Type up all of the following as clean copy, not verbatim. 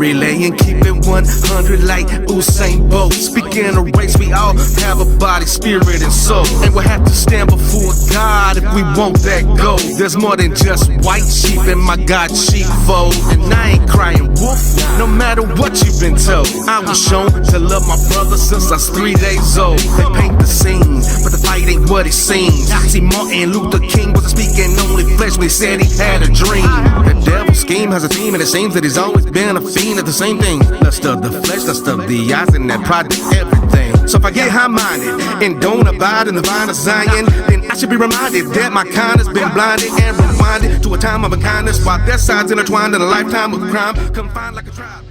relay and keep it 100 like Usain Bolt. Speaking of race, we all have a body, spirit, and soul, and we'll have to stand before God if we want that gold. There's more than just white sheep in my God sheepfold, and I ain't crying wolf, no matter what you've been told. I was shown to love my brother since I was 3 days old. They paint the scene, but the fight ain't what it seems. See, Martin Luther King wasn't speaking only flesh when he said he had a dream. The devil's scheme has a theme, and it seems that he's always been a fiend of the same thing. Lust of the flesh, lust of the eyes, and that pride to everything. So if I get high-minded and don't abide in the vine of Zion, then I should be reminded that my kind has been blinded and rewinded to a time of kindness, while their sides intertwined in a lifetime of crime, confined like a tribe.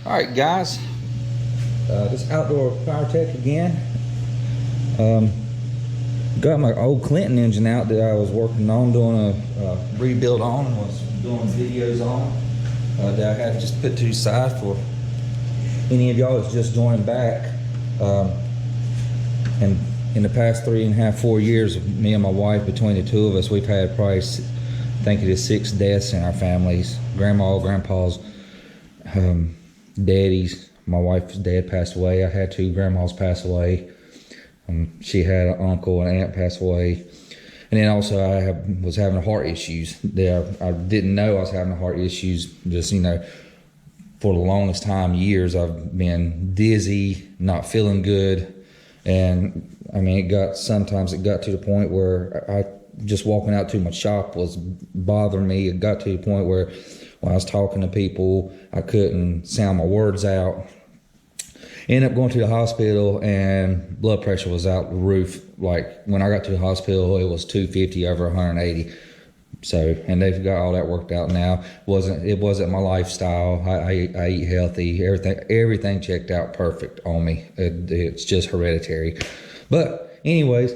Alright guys, this outdoor fire tech again. Got my old Clinton engine out that I was working on, doing a rebuild on, and was doing videos on, that I had to just put to the side for any of y'all that's just joining back. And in the past 3.5, 4 years, me and my wife, between the two of us, we've had probably, I think it is 6 deaths in our families. Grandma, grandpas, daddies. My wife's dad passed away. I had 2 grandmas pass away. She had an uncle and aunt pass away. And then also I was having heart issues. I didn't know I was having heart issues. Just, you know, for the longest time, years, I've been dizzy, not feeling good. And I mean, sometimes it got to the point where I just walking out to my shop was bothering me. It got to the point where when I was talking to people, I couldn't sound my words out. Ended up going to the hospital, and blood pressure was out the roof. Like when I got to the hospital, it was 250 over 180. So, and they've got all that worked out now. It wasn't my lifestyle. I eat healthy. Everything checked out perfect on me. It's just hereditary. But anyways,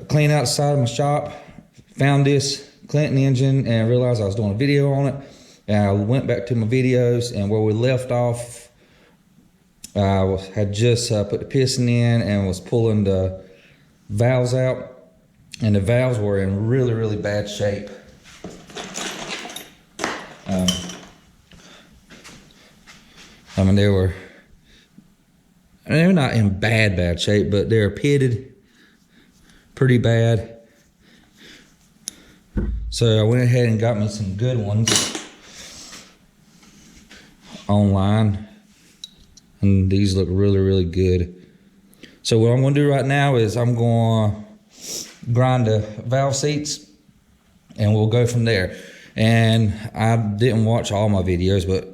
cleaned out the side of my shop, found this Clinton engine, and realized I was doing a video on it. And I went back to my videos, and where we left off, I had just put the piston in and was pulling the valves out, and the valves were in really, really bad shape. I mean, they're not in bad shape, but they're pitted pretty bad. So I went ahead and got me some good ones online. And these look really, really good. So what I'm gonna do right now is I'm gonna grind the valve seats, and we'll go from there. And I didn't watch all my videos, but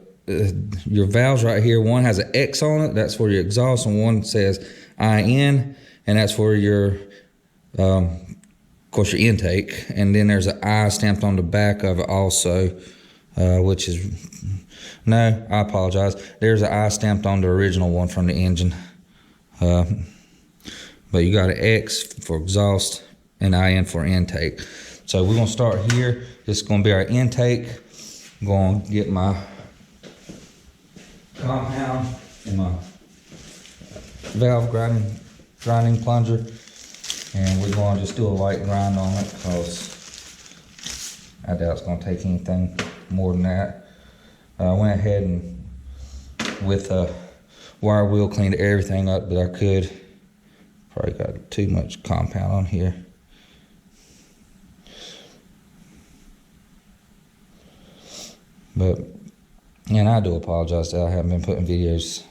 your valves right here, one has an X on it, that's for your exhaust, and one says IN, and that's for your, of course, your intake. And then there's an I stamped on the back of it also, which is, no, I apologize. There's an I stamped on the original one from the engine. But you got an X for exhaust and IN for intake. So we're gonna start here. This is gonna be our intake. I'm gonna get my compound and my valve grinding plunger, and we're gonna just do a light grind on it because I doubt it's gonna take anything more than that. I went ahead and with a wire wheel cleaned everything up that I could. Probably got too much compound on here. But, and I do apologize that I haven't been putting videos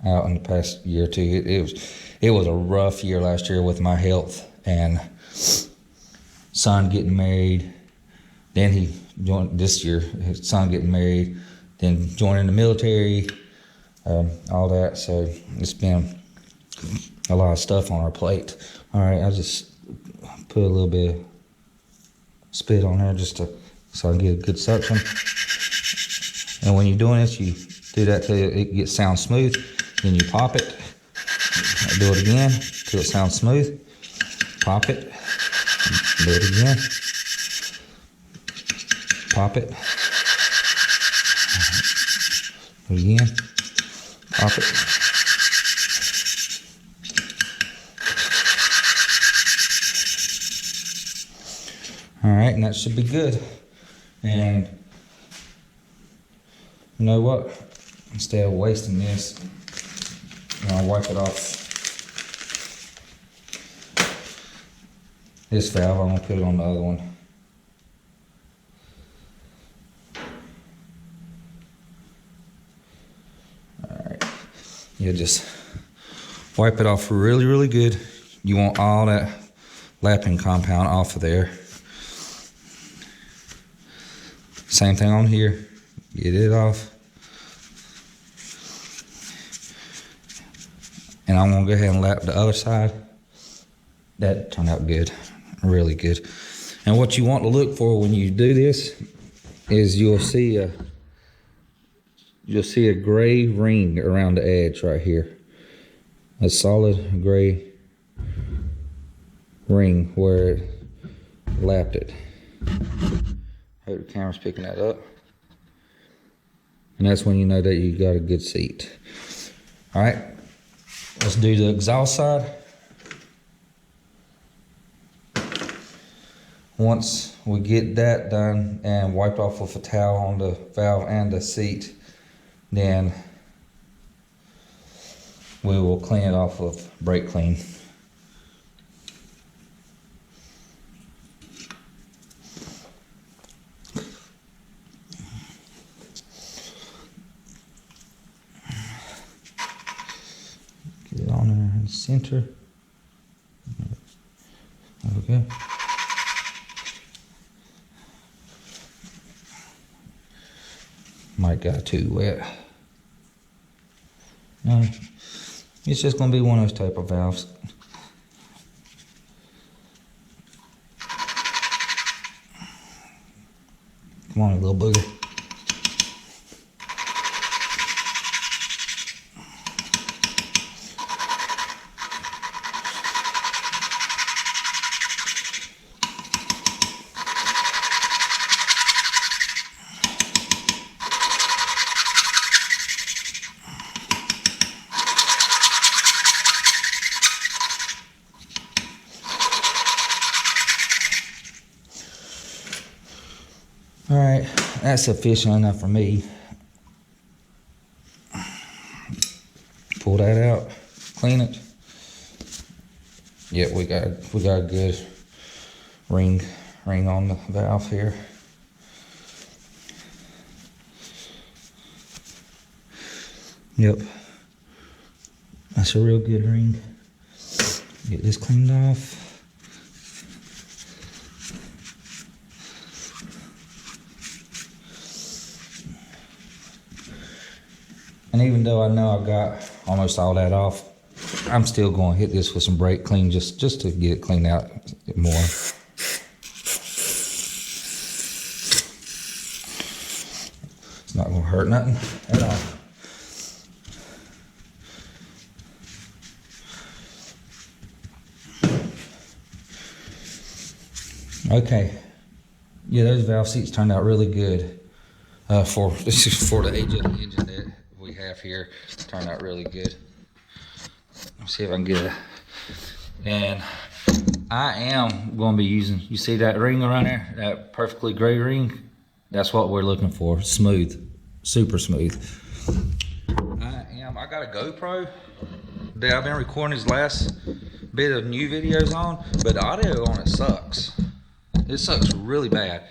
out in the past year or two. It was a rough year last year with my health, and son getting married. Then he joined this year, his son getting married, then joining the military, all that. So it's been a lot of stuff on our plate. All right, I just put a little bit of spit on there just so I can get a good suction. And when you're doing this, you do that till it sounds smooth. Then you pop it. Do it again till it sounds smooth. Pop it. Do it again. Pop it. Do it again. Pop it. All right, and that should be good. And You know what? Instead of wasting this, I'll wipe it off this valve. I'm gonna put it on the other one. All right, you just wipe it off really, really good. You want all that lapping compound off of there. Same thing on here. Get it off. And I'm gonna go ahead and lap the other side. That turned out good, really good. And what you want to look for when you do this is you'll see a gray ring around the edge right here. A solid gray ring where it lapped it. Hope the camera's picking that up. And that's when you know that you got a good seat. All right, let's do the exhaust side. Once we get that done and wiped off with a towel on the valve and the seat, then we will clean it off with brake clean. Get it on there in the center. Okay. Might got too wet. No, it's just gonna be one of those type of valves. Come on, little booger. All right, that's sufficient enough for me. Pull that out, clean it. Yep, we got a good ring on the valve here. Yep, that's a real good ring. Get this cleaned off. And even though I know I got almost all that off, I'm still going to hit this with some brake clean just to get it cleaned out more. It's not going to hurt nothing at all. Okay, yeah, those valve seats turned out really good for the age of the engine that we have here. Turned out really good. Let's see if I can get it. And I am going to be using, you see that ring around there, that perfectly gray ring? That's what we're looking for. Smooth, super smooth. I got a GoPro that I've been recording this last bit of new videos on, but the audio on it sucks. It sucks really bad.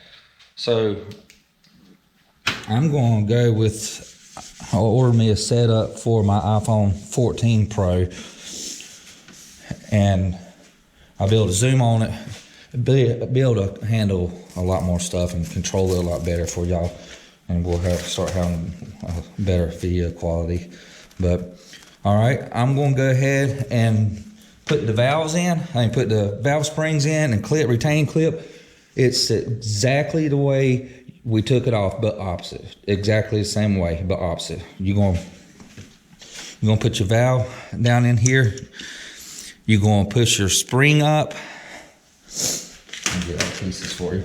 So I'm going to go with, I'll order me a setup for my iPhone 14 Pro, and I'll be able to zoom on it, be able to handle a lot more stuff and control it a lot better for y'all, and we'll start having a better video quality. But all right, I'm going to go ahead and put the valves in. Put the valve springs in and retain clip. It's exactly the way we took it off, but opposite. Exactly the same way, but opposite. You're gonna put your valve down in here. You're gonna push your spring up. I'll get all pieces for you.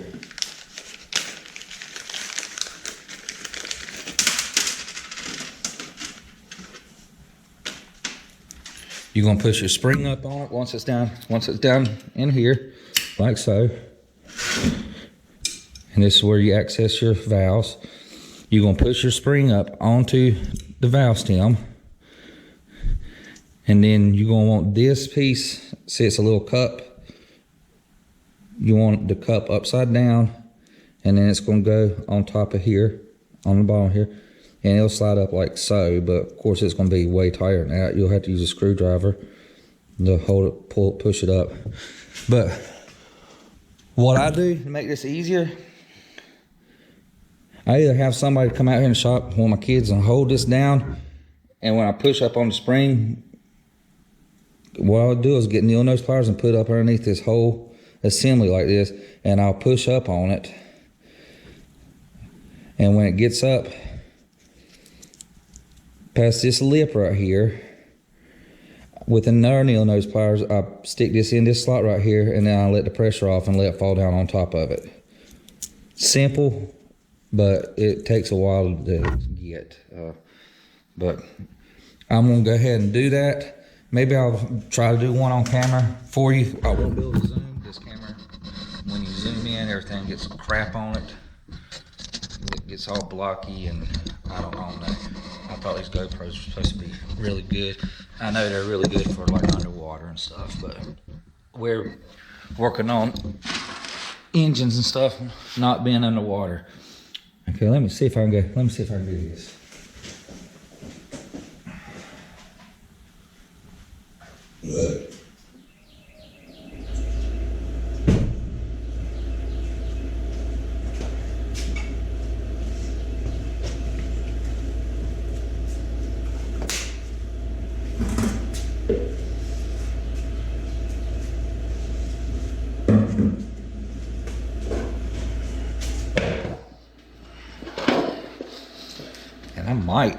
You're gonna push your spring up on it once it's down in here, like so. And this is where you access your valves. you're gonna push your spring up onto the valve stem, and then you're gonna want this piece, see it's a little cup, you want the cup upside down, and then it's gonna go on top of here, on the bottom here, and it'll slide up like so, but of course it's gonna be way tighter than that. You'll have to use a screwdriver to hold it, pull it, push it up. But what I do to make this easier, I either have somebody come out here in the shop, one of my kids, and hold this down, and when I push up on the spring, what I'll do is get needle nose pliers and put up underneath this whole assembly like this, and I'll push up on it, and when it gets up past this lip right here, with another needle nose pliers, I stick this in this slot right here, and then I let the pressure off and let it fall down on top of it. Simple, but it takes a while to get. But I'm gonna go ahead and do that. Maybe I'll try to do one on camera for you. I won't be able to zoom this camera. When you zoom in, everything gets some crap on it. It gets all blocky, and I don't know. I thought these GoPros were supposed to be really good. I know they're really good for like underwater and stuff, but we're working on engines and stuff not being underwater. Okay, let me see if I can go. Let me see if I can do this. And I might,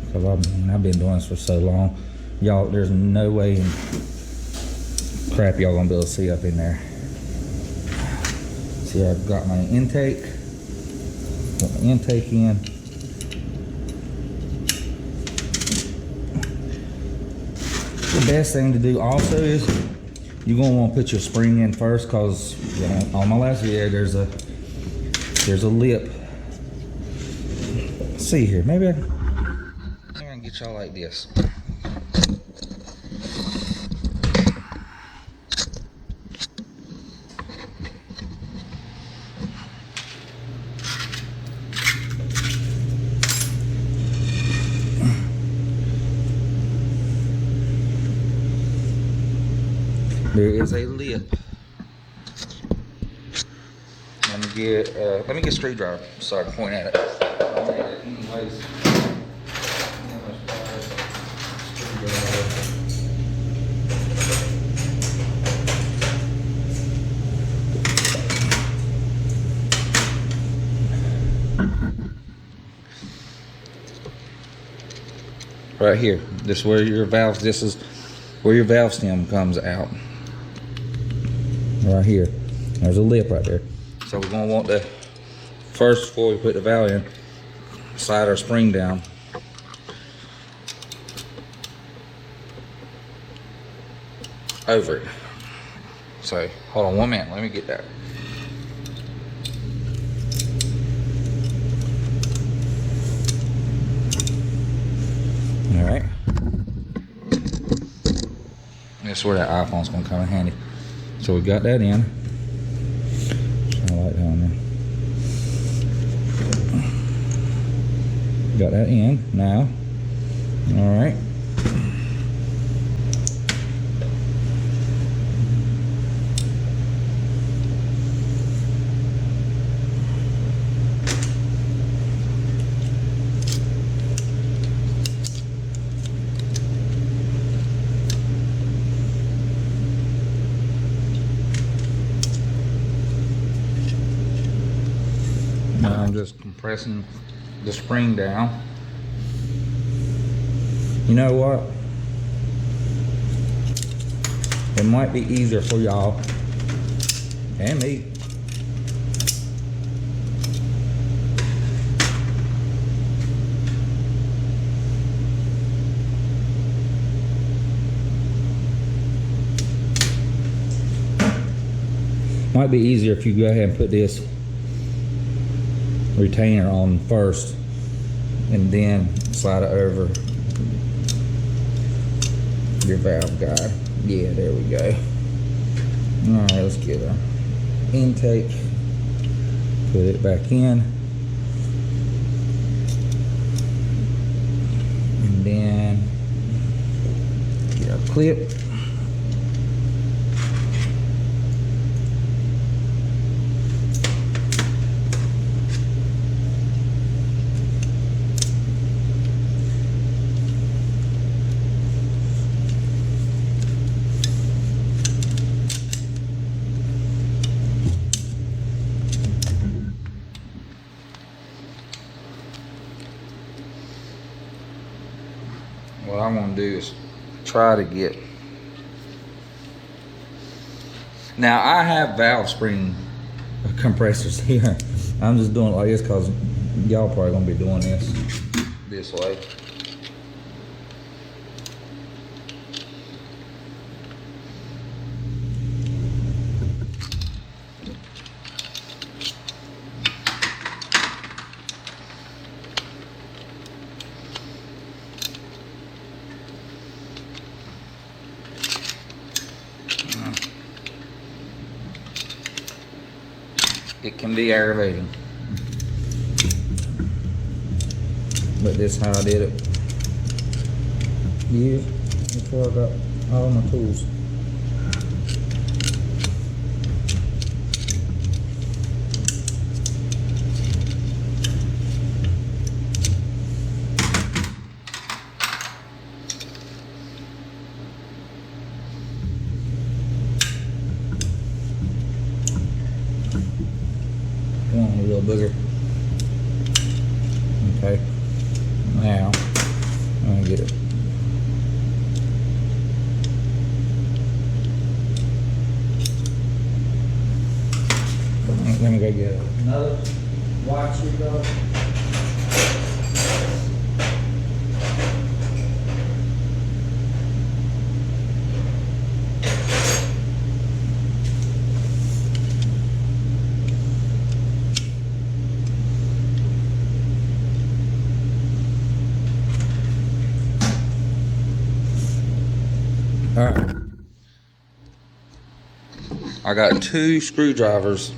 because I've been doing this for so long, y'all, there's no way in crap y'all gonna be able to see up in there. See, I've got my intake, put my intake in. The best thing to do also is you're gonna want to put your spring in first, because on my last video there's a lip. Let's see here, maybe I can get y'all like this. There is a lip. Let me get a screwdriver so I can point at it. Right here, this is where your valve. This is where your valve stem comes out. Right here, there's a lip right there. So we're gonna want to first, before we put the valve in, slide our spring down. Over it. So hold on 1 minute, let me get that. All right. That's where that iPhone's gonna come in handy. So we got that in. Light down there. Got that in now. All right. Now I'm just compressing the spring down. You know what? It might be easier for y'all and me. Might be easier if you go ahead and put this retainer on first and then slide it over your valve guide. Yeah, there we go. Alright, let's get our intake, put it back in, and then get our clip. What I'm gonna do is try to get. Now I have valve spring compressors here. I'm just doing it like this because y'all probably gonna be doing this way. It can be aggravating, but this is how I did it. Yeah, that's where I got all my tools. One little booger. Okay. Now I'm gonna get it. Let me go get another white screwdriver. All right, I got 2 screwdrivers.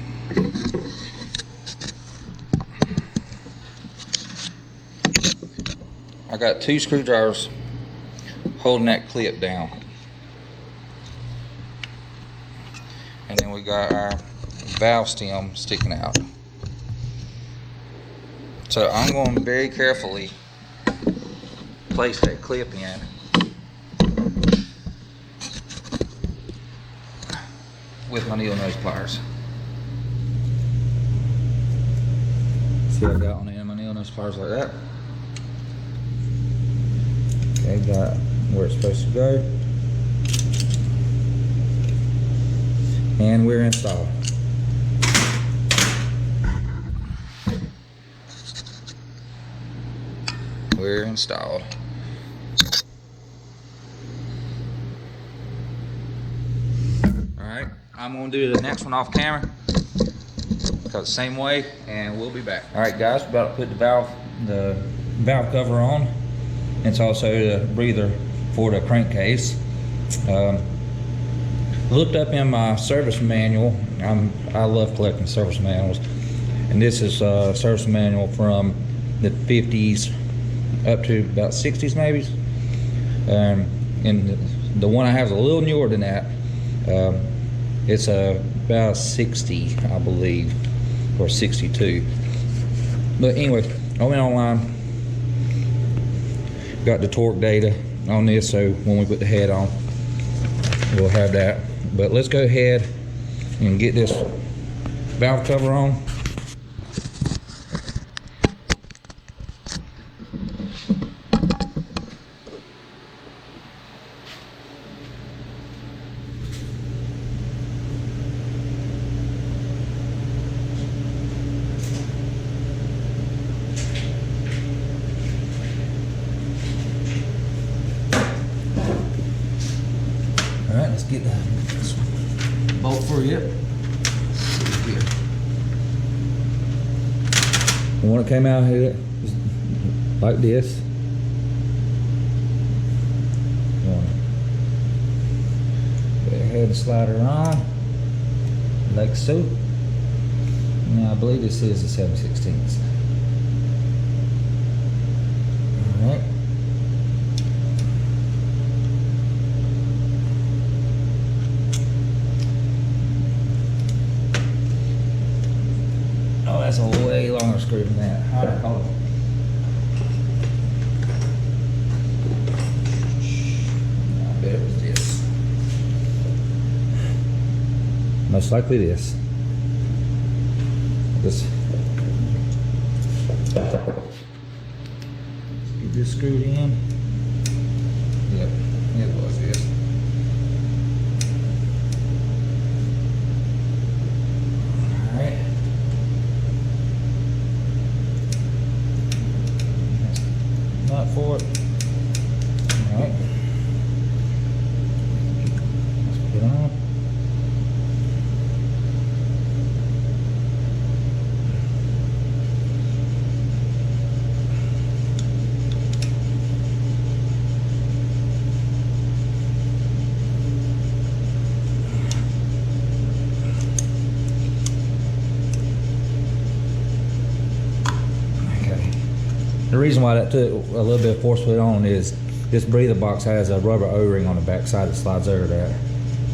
I got 2 screwdrivers holding that clip down, and then we got our valve stem sticking out. So I'm going to very carefully place that clip in. With my needle nose pliers. See, I got on the end of my needle nose pliers like that. Okay, got where it's supposed to go. And we're installed. We're installed. Alright, I'm going to do the next one off camera because same way, and we'll be back. Alright guys, we're about to put the valve cover on. It's also the breather for the crankcase. Looked up in my service manual. I love collecting service manuals, and this is a service manual from the 50s up to about 60s maybe. And the one I have is a little newer than that. It's about 60, I believe, or 62. But anyway, I went online, got the torque data on this, so when we put the head on, we'll have that. But let's go ahead and get this valve cover on. All right, let's get this bolt for you. Let's see here. When it came out here, was like this. Go ahead and slide her on, like so. Now I believe this is a 7/16. All right. Oh, that's a way longer screw than that. Hold on. I bet it was this. Most likely this. Get this screwed in. Yep, it was this. Alright. Nut for it. Alright. Let's put it on. The reason why that took a little bit of force to put on is this breather box has a rubber O-ring on the back side that slides over that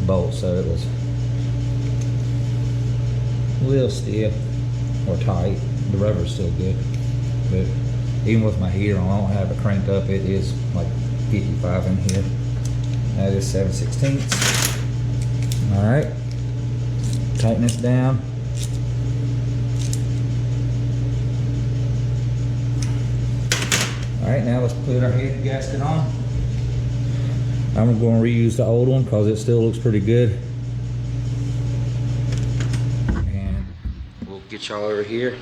bolt, so it was a little stiff or tight. The rubber's still good, but even with my heater on, I don't have it cranked up. It is like 55 in here. That is 7/16. All right, tighten this down. Alright, now let's put our head gasket on. I'm going to reuse the old one because it still looks pretty good. And we'll get y'all over here.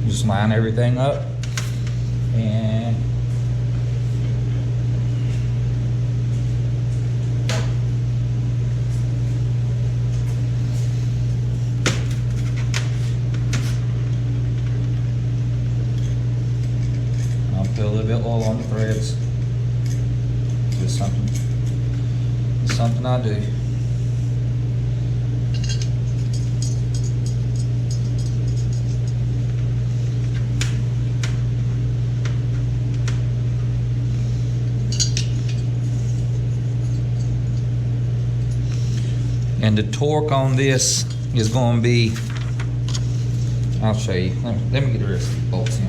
Just line everything up and I'll put a little bit of oil on the threads. Just something I do. And the torque on this is going to be, I'll show you. Let me get the rest of the bolts in.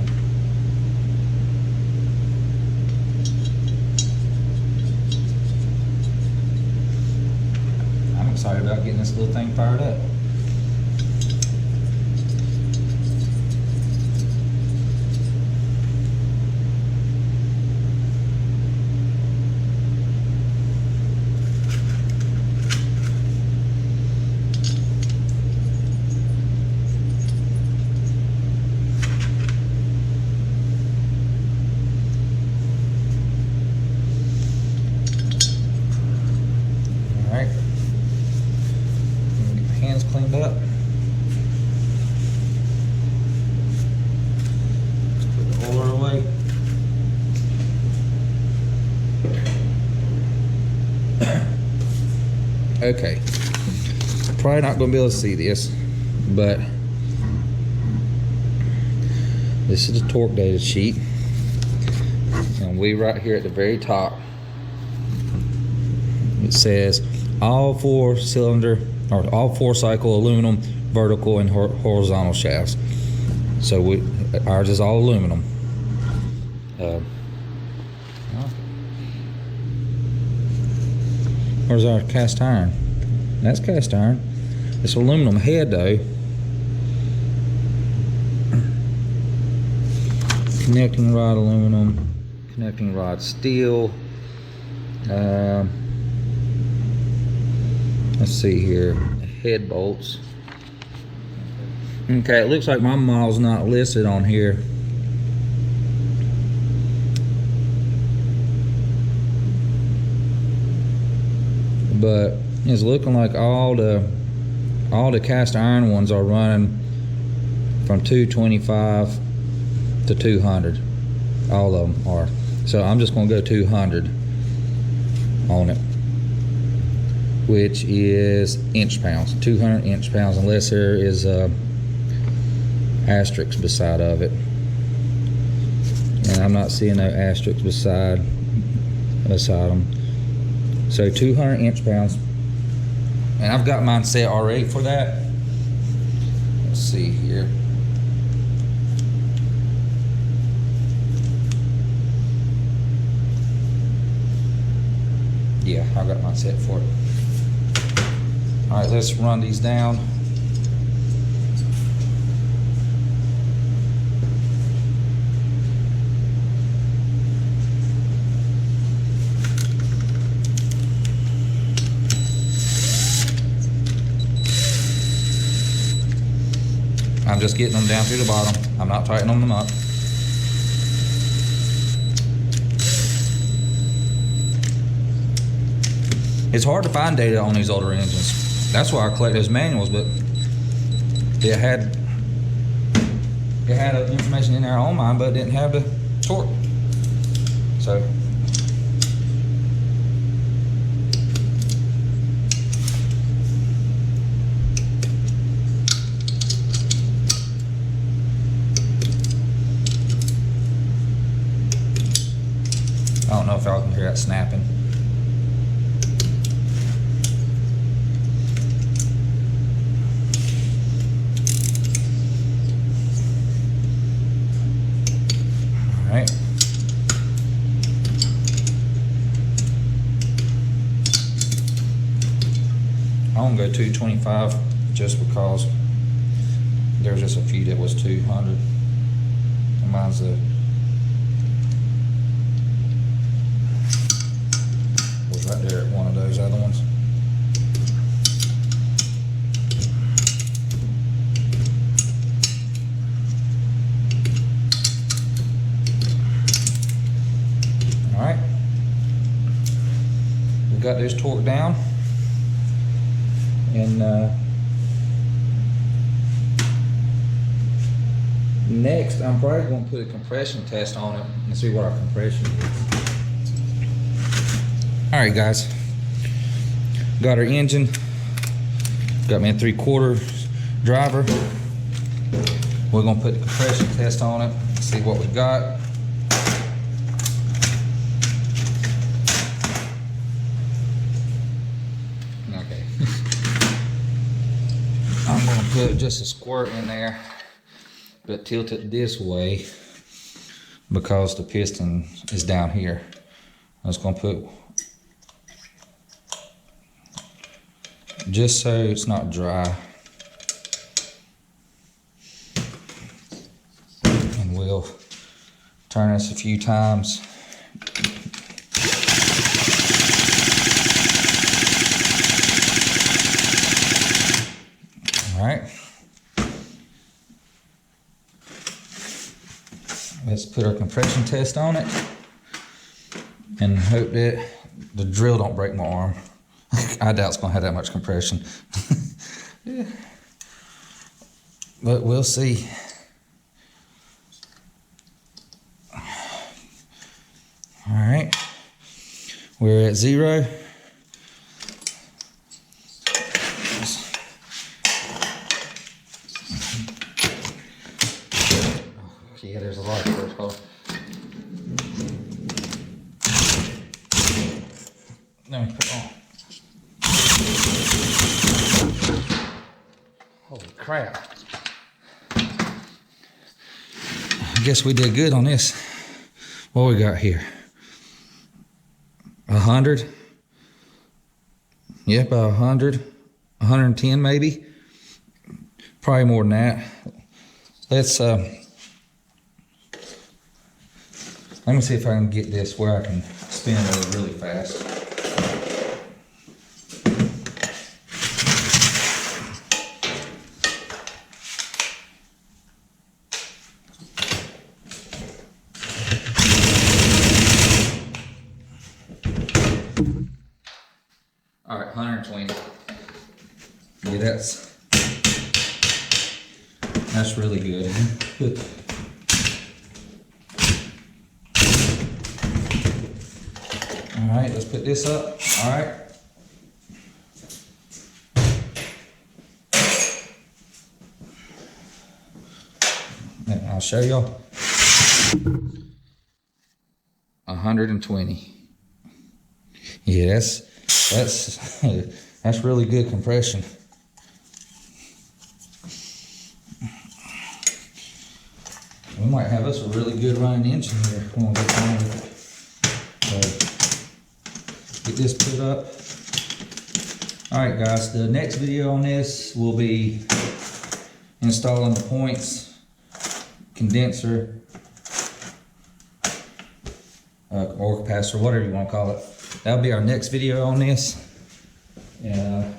I'm excited about getting this little thing fired up. Cleaned up. Let's put the oiler away. Okay. Probably not going to be able to see this, but this is the torque data sheet. And we right here at the very top, it says all 4 cylinder or all 4 cycle aluminum vertical and horizontal shafts. So ours is all aluminum. Where's our cast iron? That's cast iron. It's aluminum head though. Connecting rod aluminum, connecting rod steel. Let's see here, head bolts. Okay, it looks like my model's not listed on here. But it's looking like all the cast iron ones are running from 225 to 200. All of them are. So I'm just gonna go 200 on it, which is inch pounds, 200 inch pounds, unless there is a asterisk beside of it. And I'm not seeing no asterisk beside them. So 200 inch pounds. And I've got mine set already for that. Let's see here. Yeah, I've got mine set for it. All right, let's run these down. I'm just getting them down through the bottom. I'm not tightening them up. It's hard to find data on these older engines. That's why I collect those manuals, but it had information in there on mine, but it didn't have the torque. So I don't know if y'all can hear that snapping. All right. I'm gonna go 225 just because there's just a few that was 200. And mine's a right there at one of those other ones. All right, we've got those torqued down, and next I'm probably going to put a compression test on it and see what our compression is. All right, guys, got our engine, got me a 3/4 driver. We're gonna put the compression test on it, see what we got. Okay. I'm gonna put just a squirt in there, but tilt it this way because the piston is down here. I'm just gonna put just so it's not dry. And we'll turn this a few times. All right. Let's put our compression test on it and hope that the drill don't break my arm. I doubt it's gonna have that much compression. Yeah. But we'll see. All right, we're at 0. Yeah, there's a lot of first call. Let me put it on. Holy crap. I guess we did good on this. What we got here? 100. Yeah, about 100, 110 maybe. Probably more than that. Let's let me see if I can get this where I can spin it really fast. All right, 120. Yeah, that's really good. All right, let's put this up. All right. And I'll show y'all. 120. Yeah, that's really good compression. We might have us a really good running engine here when we get on with it. So, get this put up. All right, guys, the next video on this will be installing the points, condenser, or capacitor, whatever you want to call it. That'll be our next video on this. And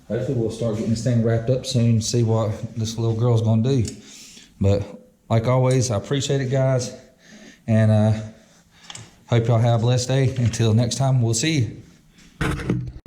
hopefully we'll start getting this thing wrapped up soon and see what this little girl's gonna do. But like always, I appreciate it, guys. And hope y'all have a blessed day. Until next time, we'll see you.